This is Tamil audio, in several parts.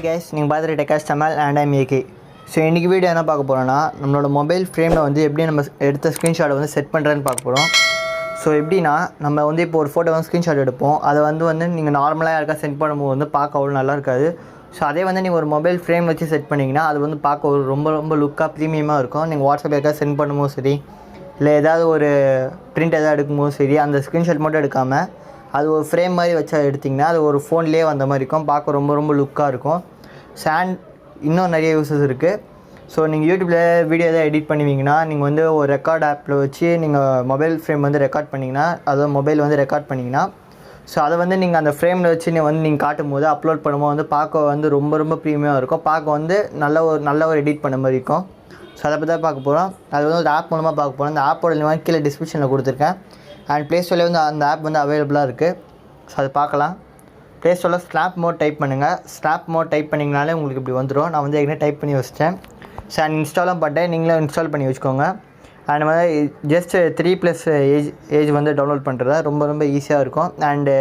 guys, நீங்கள் பார்த்துட்டு TECHASH TAMIL and I'm AK. So இன்றைக்கி வீடியோ என்ன பார்க்க போகிறோன்னா நம்மளோட மொபைல் ஃப்ரேமில் வந்து எப்படி நம்ம எடுத்த ஸ்க்ரீன்ஷாட்டை வந்து செட் பண்ணுறேன்னு பார்க்க போகிறோம். ஸோ எப்படின்னா நம்ம வந்து இப்போ ஒரு ஃபோட்டோ வந்து ஸ்க்ரீன்ஷாட் எடுப்போம். அதை வந்து நீங்கள் நார்மலாக யாருக்கா சென்ட் பண்ணும்போது வந்து பார்க்க அவ்வளோ நல்லா இருக்காது. ஸோ அதே வந்து நீங்கள் ஒரு மொபைல் ஃப்ரேம் வச்சு செட் பண்ணிங்கன்னா அது வந்து பார்க்க ஒரு ரொம்ப லுக்காக ப்ரீமியமாக இருக்கும். நீங்கள் வாட்ஸ்அப் யாருக்கா சென்ட் பண்ணும்போது சரி, இல்லை ஏதாவது ஒரு பிரிண்ட் எதாவது எடுக்கும்போது சரி, அந்த ஸ்க்ரீன்ஷாட் மட்டும் எடுக்காமல் அது ஒரு ஃப்ரேம் மாதிரி வச்சா எடுத்திங்கன்னா அது ஒரு ஃபோன்லேயே வந்த மாதிரி இருக்கும். பார்க்க ரொம்ப லுக்காக இருக்கும். இன்னும் நிறைய யூஸஸ் இருக்குது. ஸோ நீங்கள் யூடியூப்பில் வீடியோ எதாவது எடிட் பண்ணுவீங்கன்னா நீங்கள் வந்து ஒரு ரெக்கார்ட் ஆப்பில் வச்சு நீங்கள் மொபைல் ஃப்ரேம் வந்து ரெக்கார்ட் பண்ணிங்கன்னா, அதாவது மொபைல் வந்து ரெக்கார்ட் பண்ணிங்கன்னா, ஸோ அதை வந்து நீங்கள் அந்த ஃப்ரேமில் வச்சு நீங்கள் காட்டும் போது அப்லோட் பண்ணும்போது வந்து பார்க்க வந்து ரொம்ப ப்ரீமியமாக இருக்கும். பார்க்க வந்து நல்ல ஒரு எடிட் பண்ண மாதிரி இருக்கும். ஸோ அதை பற்றி தான் பார்க்க போகிறோம். அது வந்து ஒரு ஆப் மூலமாக பார்க்க போகிறோம். அந்த ஆப்போட லிங்க் கீழே டிஸ்கிரிப்ஷனில் கொடுத்துருக்கேன். அண்ட் ப்ளே ஸ்டோரில் வந்து அந்த ஆப் வந்து அவைலபிளாக இருக்குது. ஸோ அதை பார்க்கலாம். ப்ளே ஸ்டோரில் ஸ்னாப் மோட் டைப் பண்ணுங்கள். ஸ்னாப் மோட் டைப் பண்ணிங்கனாலே உங்களுக்கு இப்படி வந்துடும். நான் வந்து ஏற்கனவே டைப் பண்ணி வச்சிட்டேன். ஸோ அண்ட் இன்ஸ்டாலும் பண்ணிட்டேன். நீங்களும் இன்ஸ்டால் பண்ணி வச்சுக்கோங்க. அண்ட் வந்து ஜஸ்ட் 3+ ஏஜ் வந்து டவுன்லோட் பண்ணுறது ரொம்ப ஈஸியாக இருக்கும். அண்டு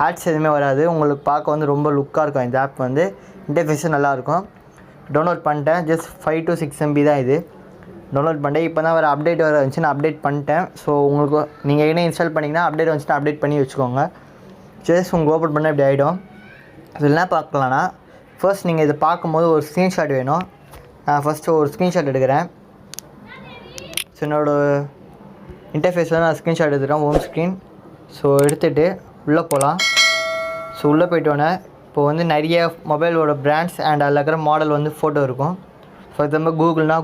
ஆட்ஸ் எதுவுமே வராது. உங்களுக்கு பார்க்க வந்து ரொம்ப லுக்காக இருக்கும். இந்த ஆப் வந்து இன்டர்ஃபேஸும் நல்லாயிருக்கும். டவுன்லோட் பண்ணிட்டேன். ஜஸ்ட் 5 to 6 MB தான் இது. டவுன்லோட் பண்ணிட்டேன். இப்போ தான் அப்டேட் வர வந்துச்சு, நான் அப்டேட் பண்ணிட்டேன். ஸோ உங்களுக்கு நீங்கள் என்ன இன்ஸ்டால் பண்ணிங்கன்னா அப்டேட் வந்துச்சுன்னா அப்டேட் பண்ணி வச்சுக்கோங்க. ஜஸ்ட் உங்களுக்கு ஓப்பன் பண்ணால் இப்படி ஆகிடும். அது என்ன பார்க்கலான்னா, ஃபர்ஸ்ட் நீங்கள் இதை பார்க்கும்போது ஒரு ஸ்க்ரீன்ஷாட் வேணும். நான் ஃபஸ்ட்டு ஒரு ஸ்க்ரீன்ஷாட் எடுக்கிறேன். ஸோ என்னோடய இன்டர்ஃபேஸ் வந்து நான் ஸ்க்ரீன்ஷாட் எடுத்துகிறேன், ஹோம் ஸ்க்ரீன். ஸோ எடுத்துகிட்டு உள்ளே போகலாம். ஸோ உள்ளே போய்ட்டோன்னே இப்போ வந்து நிறைய மொபைலோட பிராண்ட்ஸ் அண்ட் அதில் இருக்கிற மாடல் வந்து ஃபோட்டோ இருக்கும். ஃபார் எக்ஸாம்பிள்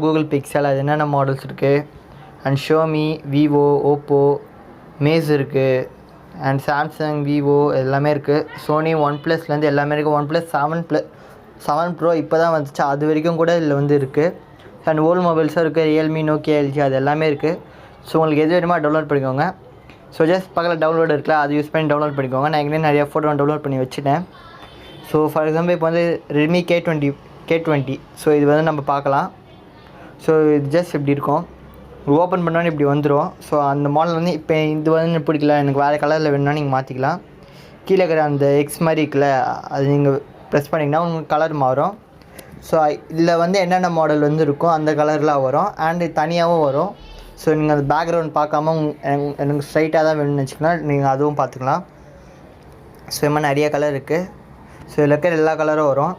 கூகுள் பிக்சல், அது என்னென்ன மாடல்ஸ் இருக்குது. அண்ட் ஷோமி, விவோ, ஓப்போ, மேஸ் இருக்குது. அண்ட் சாம்சங், விவோ எல்லாமே இருக்குது. சோனி, OnePlusலேருந்து எல்லாமே இருக்குது. OnePlus 7 Pro இப்போ தான் வந்துச்சு. அது வரைக்கும் கூட இதில் வந்து இருக்குது. அண்ட் ஓல்டு மொபைல்ஸும் இருக்குது. ரியல்மி, நோக்கியா, எல்ஜி அது எல்லாமே இருக்குது. ஸோ உங்களுக்கு எது வேணுமோ டவுன்லோட் பண்ணிக்கோங்க. ஸோ ஜஸ்ட் பக்கத்தில் டவுன்லோட் இருக்குல்ல, அது யூஸ் பண்ணி டவுன்லோட் பண்ணிக்கோங்க. நான் எங்கேயும் நிறையா ஃபோட்டோ டவுன்லோட் பண்ணி வச்சுட்டேன். ஸோ ஃபார் எக்ஸாம்பிள் இப்போ வந்து ரெட்மி K20. ஸோ இது வந்து நம்ம பார்க்கலாம். ஸோ இது ஜஸ்ட் இப்படி இருக்கும். ஓப்பன் பண்ணோன்னு இப்படி வந்துடும். ஸோ அந்த மாடல் வந்து இப்போ இது வந்து பிடிக்கல, எனக்கு வேறு கலரில் வேணும்னா நீங்கள் மாற்றிக்கலாம். கீழே இருக்கிற அந்த எக்ஸ் மாதிரி இருக்குல்ல, அது நீங்கள் ப்ரெஸ் பண்ணிங்கன்னா உங்களுக்கு கலர் மாறும். ஸோ இதில் வந்து என்னென்ன மாடல் வந்து இருக்கும் அந்த கலர்லாம் வரும். அண்டு தனியாகவும் வரும். ஸோ நீங்கள் அந்த பேக்ரவுண்ட் பார்க்காம எனக்கு ஸ்ட்ரைட்டாக தான் வேணும்னு வச்சுக்கலாம், நீங்கள் அதுவும் பார்த்துக்கலாம். ஸோ இது மாதிரி நிறைய கலர் இருக்குது. ஸோ இதில் இருக்கிற எல்லா கலரும் வரும்.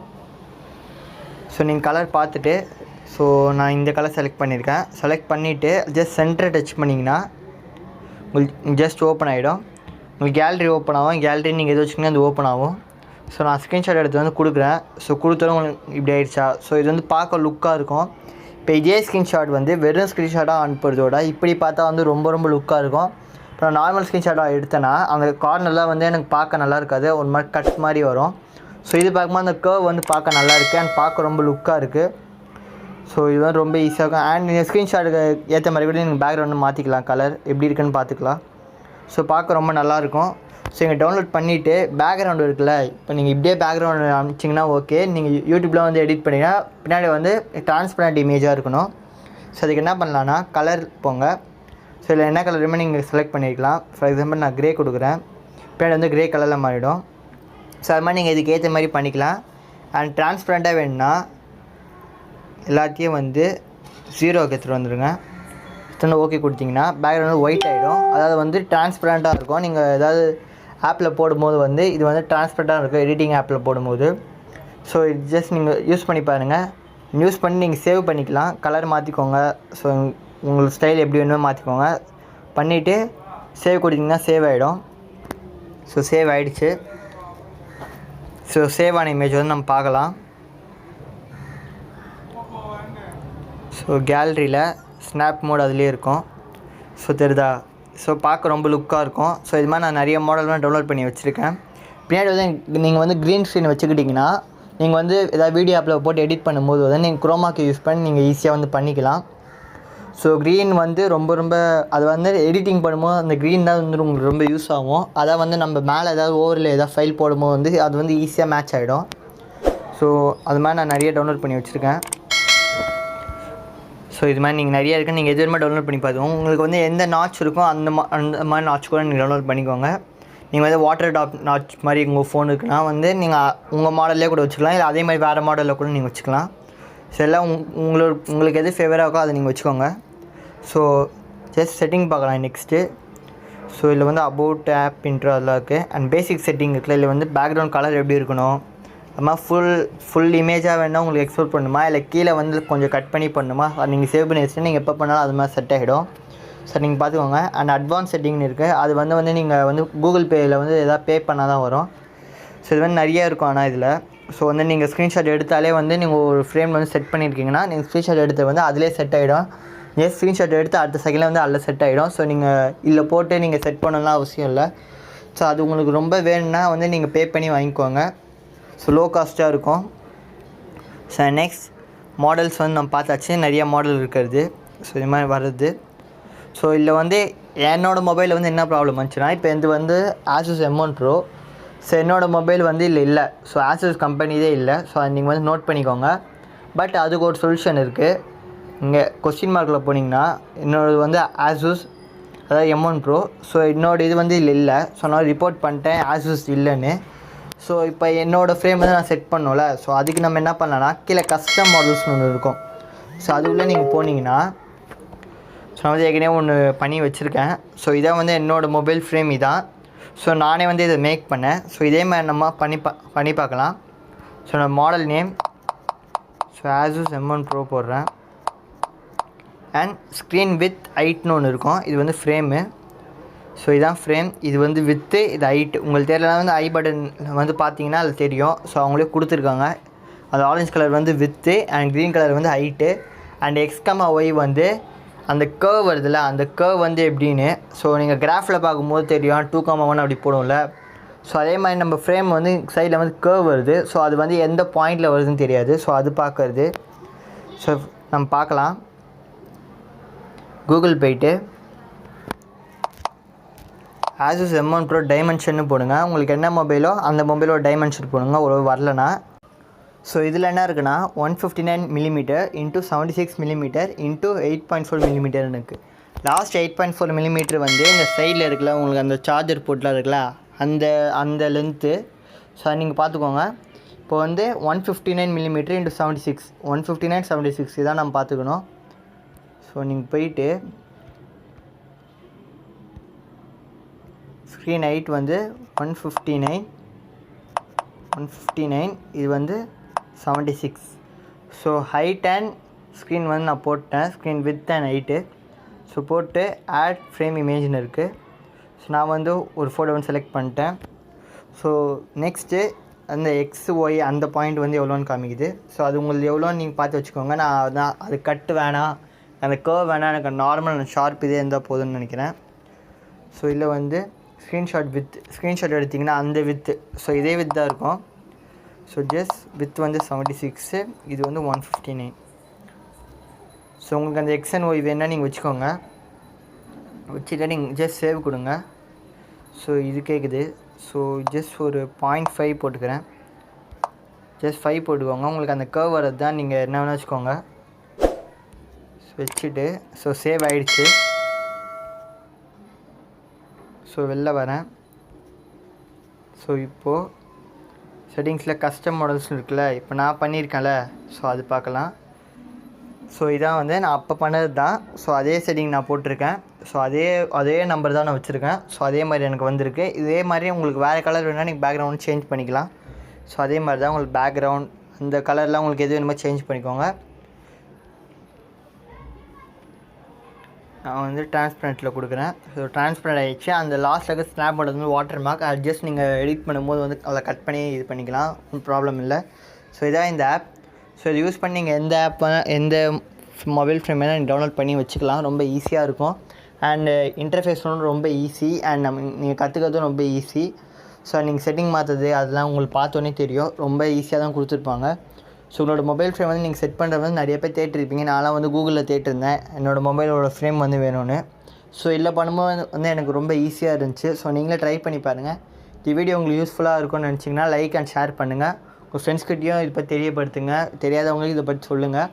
ஸோ நீங்கள் கலர் பார்த்துட்டு, ஸோ நான் இந்த கலர் செலக்ட் பண்ணியிருக்கேன். செலக்ட் பண்ணிவிட்டு ஜஸ்ட் சென்டரை டச் பண்ணிங்கன்னா உங்களுக்கு ஜஸ்ட் ஓப்பன் ஆகிடும். உங்களுக்கு கேலரி ஓப்பன் ஆகும். கேலரி நீங்கள் எது வச்சுக்கிங்கன்னா அது ஓப்பன் ஆகும். ஸோ நான் ஸ்க்ரீன்ஷாட் எடுத்து வந்து கொடுக்குறேன். ஸோ கொடுத்தோம் உங்களுக்கு இப்படி ஆகிடுச்சா. ஸோ இது வந்து பார்க்க லுக்காக இருக்கும். இப்போ இதே ஸ்க்ரீன்ஷாட் வந்து வெறும் ஸ்க்ரீன்ஷாட்டாக அனுப்புறதோட இப்படி பார்த்தா வந்து ரொம்ப லுக்காக இருக்கும். இப்போ நான் நார்மல் ஸ்க்ரீன்ஷாட்டாக எடுத்தேன்னா அந்த கார்னர்லாம் வந்து எனக்கு பார்க்க நல்லா இருக்காது, ஒரு மாதிரி கட் மாதிரி வரும். ஸோ இது பார்க்கும்போது அந்த கர்வ் வந்து பார்க்க நல்லா இருக்குது அண்ட் பார்க்க ரொம்ப லுக்காக இருக்குது. ஸோ இது வந்து ரொம்ப ஈஸியாக இருக்கும். அண்ட் நீங்கள் ஸ்க்ரீன்ஷாட்டுக்கு ஏற்ற மாதிரி கூட நீங்கள் பேக்ரவுண்டு மாற்றிக்கலாம், கலர் எப்படி இருக்குன்னு பார்த்துக்கலாம். ஸோ பார்க்க ரொம்ப நல்லாயிருக்கும். ஸோ நீங்கள் டவுன்லோட் பண்ணிவிட்டு பேக்ரவுண்டு இருக்குல்ல, இப்போ நீங்கள் இப்படியே பேக்ரவுண்டு அனுப்பிச்சிங்கன்னா ஓகே. நீங்கள் யூடியூப்பில் வந்து எடிட் பண்ணிங்கன்னா பின்னாடி வந்து ட்ரான்ஸ்பரண்ட் இமேஜாக இருக்கணும். ஸோ அதுக்கு என்ன பண்ணலான்னா கலர் போங்க. ஸோ இதில் என்ன கலருமே நீங்கள் செலக்ட் பண்ணிக்கலாம். ஃபார் எக்ஸாம்பிள் நான் க்ரே கொடுக்குறேன். பின்னாடி வந்து க்ரே கலரில் மாறிடும். ஸோ அது மாதிரி நீங்கள் இதுக்கு ஏற்ற மாதிரி பண்ணிக்கலாம். அண்ட் ட்ரான்ஸ்பரண்ட்டாக வேணும்னா எல்லாத்தையும் வந்து 0க்கு எடுத்துகிட்டு வந்துடுங்க. ஓகே கொடுத்தீங்கன்னா பேக்ரவுண்ட் ஒயிட் ஆகிடும். அதாவது வந்து ட்ரான்ஸ்பரண்ட்டாக இருக்கும். நீங்கள் ஏதாவது ஆப்பில் போடும்போது வந்து இது வந்து ட்ரான்ஸ்பரண்ட்டாக இருக்கும், எடிட்டிங் ஆப்பில் போடும்போது. ஸோ இது ஜஸ்ட் நீங்கள் யூஸ் பண்ணி பாருங்கள். யூஸ் பண்ணி நீங்கள் சேவ் பண்ணிக்கலாம். கலர் மாற்றிக்கோங்க. ஸோ உங்களுக்கு ஸ்டைல் எப்படி வேணுமோ மாற்றிக்கோங்க. பண்ணிவிட்டு சேவ் கொடுத்தீங்கன்னா சேவ் ஆகிடும். ஸோ சேவ் ஆகிடுச்சு. ஸோ சேவ் ஆன இமேஜ் வந்து நம்ம பார்க்கலாம். ஸோ கேலரியில் ஸ்னாப் மோட் அதுலேயே இருக்கும். ஸோ தெரியுதா. ஸோ பார்க்க ரொம்ப லுக்காக இருக்கும். ஸோ இது மாதிரி நான் நிறைய மாடல்லாம் டவுன்லோட் பண்ணி வச்சுருக்கேன். பின்னாடி வந்து நீங்கள் வந்து க்ரீன் ஸ்க்ரீன் வச்சுக்கிட்டிங்கன்னா நீங்கள் வந்து ஏதாவது வீடியோ ஆப்பில் போட்டு எடிட் பண்ணும்போது வந்து நீங்கள் குரோமாக்கு யூஸ் பண்ணி நீங்கள் ஈஸியாக வந்து பண்ணிக்கலாம். ஸோ க்ரீன் வந்து ரொம்ப அது வந்து எடிட்டிங் பண்ணும்போது அந்த க்ரீன் தான் வந்து உங்களுக்கு ரொம்ப யூஸ் ஆகும். அதை வந்து நம்ம மேலே ஏதாவது ஓவரில் ஏதாவது ஃபைல் போடும்போது வந்து அது வந்து ஈஸியாக மேட்ச் ஆகிடும். ஸோ அது மாதிரி நான் நிறைய டவுன்லோட் பண்ணி வச்சுருக்கேன். ஸோ இது மாதிரி நீங்கள் நிறையா இருக்குது. நீங்கள் எது வேணுமா டவுன்லோட் பண்ணி பார்த்துக்கோங்க. உங்களுக்கு வந்து எந்த நாட்ச் இருக்கோ அந்த மாதிரி நாட்ச் கூட நீங்கள் டவுன்லோட் பண்ணிக்கோங்க. நீங்கள் வந்து வாட்டர் டாப் நாச் மாதிரி உங்கள் ஃபோன் இருக்குன்னா வந்து நீங்கள் உங்கள் மாடல்லே கூட வச்சுக்கலாம், இல்லை அதே மாதிரி வேறு மாடலில் கூட நீங்கள் வச்சுக்கலாம். ஸோ எல்லாம் உங்களுக்கு எது ஃபேவராக இருக்கோ அதை நீங்கள் வச்சுக்கோங்க. ஸோ ஜஸ்ட் செட்டிங் பார்க்கலாம் நெக்ஸ்ட்டு. ஸோ இதில் வந்து அபவுட் ஆப் இன்ட்ரோ அதெல்லாம் இருக்குது. அண்ட் பேசிக் செட்டிங் இருக்குல்ல, இதில் வந்து பேக்ரவுண்ட் கலர் எப்படி இருக்கணும், அதுமாதிரி ஃபுல் இமேஜாக வேணால் உங்களுக்கு எக்ஸ்போர்ட் பண்ணணுமா, இல்லை கீழே வந்து கொஞ்சம் கட் பண்ணி பண்ணணுமா, அது நீங்கள் சேவ் பண்ணி வச்சுட்டு நீங்கள் எப்போ பண்ணாலும் அது மாதிரி செட் ஆகிடும். ஸோ நீங்கள் பார்த்துக்கோங்க. அண்ட் அட்வான்ஸ் செட்டிங்னு இருக்குது, அது வந்து நீங்கள் வந்து கூகுள் பேயில் வந்து எதாவது பே பண்ணால் தான் வரும். ஸோ இது வந்து நிறையா இருக்கும். ஆனால் இதில் ஸோ வந்து நீங்கள் ஸ்க்ரீன்ஷாட் எடுத்தாலே வந்து நீங்கள் ஒரு ஃப்ரேம் வந்து செட் பண்ணியிருக்கீங்கன்னா நீங்கள் ஸ்க்ரீன்ஷாட் எடுத்து வந்து அதிலே செட் ஆகிடும். ஸ்க்ரீன்ஷாட் எடுத்து அடுத்த செகண்டில் வந்து அதில் செட் ஆகிடும். ஸோ நீங்கள் இதில் போட்டு நீங்கள் செட் பண்ணலாம் அவசியம் இல்லை. ஸோ அது உங்களுக்கு ரொம்ப வேணும்னா வந்து நீங்கள் பே பண்ணி வாங்கிக்கோங்க. ஸோ லோ காஸ்ட்டாக இருக்கும். ஸோ நெக்ஸ்ட் மாடல்ஸ் வந்து நம்ம பார்த்தாச்சு, நிறையா மாடல் இருக்கிறது. ஸோ இது மாதிரி வர்றது. ஸோ இதில் வந்து என்னோடய மொபைலில் வந்து என்ன ப்ராப்ளம் வந்துச்சுன்னா, இப்போ இது வந்து ஆசூஸ் M1 Pro. ஸோ என்னோடய மொபைல் வந்து இல்லை. ஸோ ஆசூஸ் கம்பெனிதே இல்லை. ஸோ அதை நீங்கள் வந்து நோட் பண்ணிக்கோங்க. பட் அதுக்கு ஒரு சொல்யூஷன் இருக்குது. இங்கே கொஸ்டின் மார்க்கில் போனீங்கன்னா என்னோடது வந்து ஆசூஸ், அதாவது M1 Pro. ஸோ என்னோடய இது வந்து இல்லை. ஸோ நான் ரிப்போர்ட் பண்ணிட்டேன் ஆசூஸ் இல்லைன்னு. ஸோ இப்போ என்னோடய ஃப்ரேம் வந்து நான் செட் பண்ணோம்ல, ஸோ அதுக்கு நம்ம என்ன பண்ணலாம்னா கீழே கஸ்டம் மாடல்ஸ்னு ஒன்று இருக்கும். ஸோ அதுக்குள்ளே நீங்கள் போனீங்கன்னா ஸோ நான் வந்து ஏற்கனவே ஒன்று பண்ணி வச்சுருக்கேன். ஸோ இதான் வந்து என்னோடய மொபைல் ஃப்ரேம் இதான். ஸோ நானே வந்து இதை மேக் பண்ணேன். ஸோ இதே மாதிரி நம்ம பண்ணி பார்க்கலாம். ஸோ நான் model name so Asus M1 Pro போடுறேன். அண்ட் ஸ்க்ரீன் வித் ஹைட்னு ஒன்று இருக்கும், இது வந்து ஃப்ரேமு. ஸோ இதுதான் ஃப்ரேம், இது வந்து வித்து, இது ஹைட். உங்களுக்கு தெரியலனா வந்து ஐ பட்டன் வந்து பார்த்தீங்கன்னா அது தெரியும். ஸோ அவங்களே கொடுத்துருக்காங்க. அது ஆரஞ்சு கலர் வந்து வித்து அண்ட் க்ரீன் கலர் வந்து ஹைட்டு. அண்ட் X, Y வந்து அந்த கர்வ் வருதுல்ல, அந்த கர்வ் வந்து எப்படின்னு ஸோ நீங்கள் கிராஃபில் பார்க்கும்போது தெரியும் 2,1 அப்படி போடும்ல. ஸோ அதே மாதிரி நம்ம ஃப்ரேம் வந்து சைடில் வந்து கர்வ் வருது. ஸோ அது வந்து எந்த பாயிண்டில் வருதுன்னு தெரியாது. ஸோ அது பார்க்குறது. ஸோ நம்ம பார்க்கலாம். கூகுள் போய்ட்டு ஆசூஸ் M1 Pro டைமென்ஷன்னு போடுங்க. உங்களுக்கு என்ன மொபைலோ அந்த மொபைலோட டைமென்ஷன் போடுங்க, ஒரு வரலனா. ஸோ இதில் என்ன இருக்குன்னா 159mm × 76mm × 8.4mm இருக்குது. லாஸ்ட் 8.4mm வந்து இந்த சைடில் இருக்குல்ல, உங்களுக்கு அந்த சார்ஜர் போர்ட்லாம் இருக்குல்ல, அந்த லென்த்து. ஸோ நீங்கள் பார்த்துக்கோங்க. இப்போ வந்து 159mm × 76 159/76 இதான் நம்ம பார்த்துக்கணும். ஸோ நீங்கள் போயிட்டு ஸ்க்ரீன் ஹைட் வந்து 159 இது வந்து 76. ஸோ ஹைட் அண்ட் ஸ்க்ரீன் வந்து நான் போட்டேன், screen with and height. So போட்டு ஆட் ஃப்ரேம் இமேஜ்னு இருக்குது. ஸோ நான் வந்து ஒரு ஃபோட்டோ வந்து செலக்ட் பண்ணிட்டேன். ஸோ நெக்ஸ்ட்டு அந்த XY அந்த பாயிண்ட் வந்து எவ்வளோன்னு காமிக்குது. ஸோ அது உங்களுக்கு எவ்வளோன்னு நீங்கள் பார்த்து வச்சுக்கோங்க. நான் அது கட்டு வேணாம், அந்த கர்வ் வேணாம், எனக்கு நார்மல் ஷார்ப் இதே இருந்தால் போதும்னு நினைக்கிறேன். ஸோ இதில் வந்து ஸ்க்ரீன்ஷாட் எடுத்திங்கன்னா அந்த வித்து, ஸோ இதே வித் தான் இருக்கும். ஸோ ஜஸ்ட் வித் வந்து 76, இது வந்து 159. ஸோ உங்களுக்கு அந்த X and Y வேணால் நீங்கள் வச்சுக்கோங்க. வச்சுட்டு நீங்கள் ஜஸ்ட் சேவ் கொடுங்க. ஸோ இது கேட்குது. ஸோ ஜஸ்ட் ஒரு 0.5 போட்டுக்கிறேன். ஜஸ்ட் 5 போட்டுக்கோங்க. உங்களுக்கு அந்த கர்வ் வரது தான் நீங்கள் என்ன வேணால் வச்சுக்கோங்க. ஸோ வச்சுட்டு ஸோ சேவ் ஆகிடுச்சு. ஸோ வெளில வரேன். ஸோ இப்போது செட்டிங்ஸில் கஸ்டம் மாடல்ஸ்னு இருக்குல்ல, இப்போ நான் பண்ணியிருக்கேன்ல, ஸோ அது பார்க்கலாம். ஸோ இதான் வந்து நான் அப்போ பண்ணது தான். ஸோ அதே செட்டிங் நான் போட்டிருக்கேன். ஸோ அதே நம்பர் தான் நான் வச்சுருக்கேன். ஸோ அதே மாதிரி எனக்கு வந்திருக்கு. இதே மாதிரி உங்களுக்கு வேறு கலர் வேணுன்னா நீங்கள் பேக்ரவுண்ட் சேஞ்ச் பண்ணிக்கலாம். ஸோ அதே மாதிரி தான் உங்களுக்கு பேக்ரவுண்ட் அந்த கலர்லாம் உங்களுக்கு எது வேணுமோ சேஞ்ச் பண்ணிக்கோங்க. நான் வந்து டிரான்ஸ்பரண்ட்டில் கொடுக்குறேன். ஸோ டிரான்ஸ்பரண்ட் ஆகிடுச்சு. அந்த லாஸ்ட்டில் இருக்க ஸ்னாப் மாடல் வந்து வாட்டர் மார்க், அது ஜஸ்ட் நீங்கள் எடிட் பண்ணும்போது வந்து அதை கட் பண்ணி இது பண்ணிக்கலாம், ஒன்றும் ப்ராப்ளம் இல்லை. ஸோ இதான் இந்த ஆப். ஸோ இது யூஸ் பண்ணி நீங்கள் எந்த ஆப் எந்த மொபைல் ஃப்ரேம் வேணால் நீங்கள் டவுன்லோட் பண்ணி வச்சுக்கலாம். ரொம்ப ஈஸியாக இருக்கும். அண்டு இன்டர்ஃபேஸ் ரொம்ப ஈஸி. அண்ட் நீங்கள் கற்றுக்கிறதும் ரொம்ப ஈஸி. ஸோ நீங்கள் செட்டிங் மாற்றுறது அதெல்லாம் உங்களுக்கு பார்த்தோன்னே தெரியும். ரொம்ப ஈஸியாக தான் கொடுத்துருப்பாங்க. ஸோ உங்களோட மொபைல் ஃப்ரேம் வந்து நீங்கள் செட் பண்ணுறது வந்து நிறைய பேர் தேட்டிருப்பீங்க. நான்லாம் வந்து கூகுளில் தேட்டிருந்தேன் என்னோடய மொபைலோட ஃப்ரேம் வந்து வேணும்னு. ஸோ இல்லை பண்ணும்போது வந்து எனக்கு ரொம்ப ஈஸியாக இருந்துச்சு. ஸோ நீங்களே ட்ரை பண்ணி பாருங்கள். இந்த வீடியோ உங்களுக்கு யூஸ்ஃபுல்லாக இருக்கும்னு நினச்சிங்கன்னா லைக் அண்ட் ஷேர் பண்ணுங்கள். உங்கள் ஃப்ரெண்ட்ஸ்கிட்டையும் இதை பற்றி தெரியப்படுத்துங்க. தெரியாதவங்களுக்கு இதை பற்றி சொல்லுங்கள்.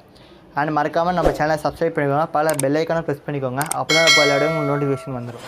அண்ட் மறக்காமல் நம்ம சேனலை சப்ஸ்கிரைப் பண்ணிக்கோங்க. பல பெல் ஐக்கானை ப்ரெஸ் பண்ணிக்கோங்க. அப்போ தான் பல இடம் உங்களுக்கு நோட்டிஃபிகேஷன் வந்துடும்.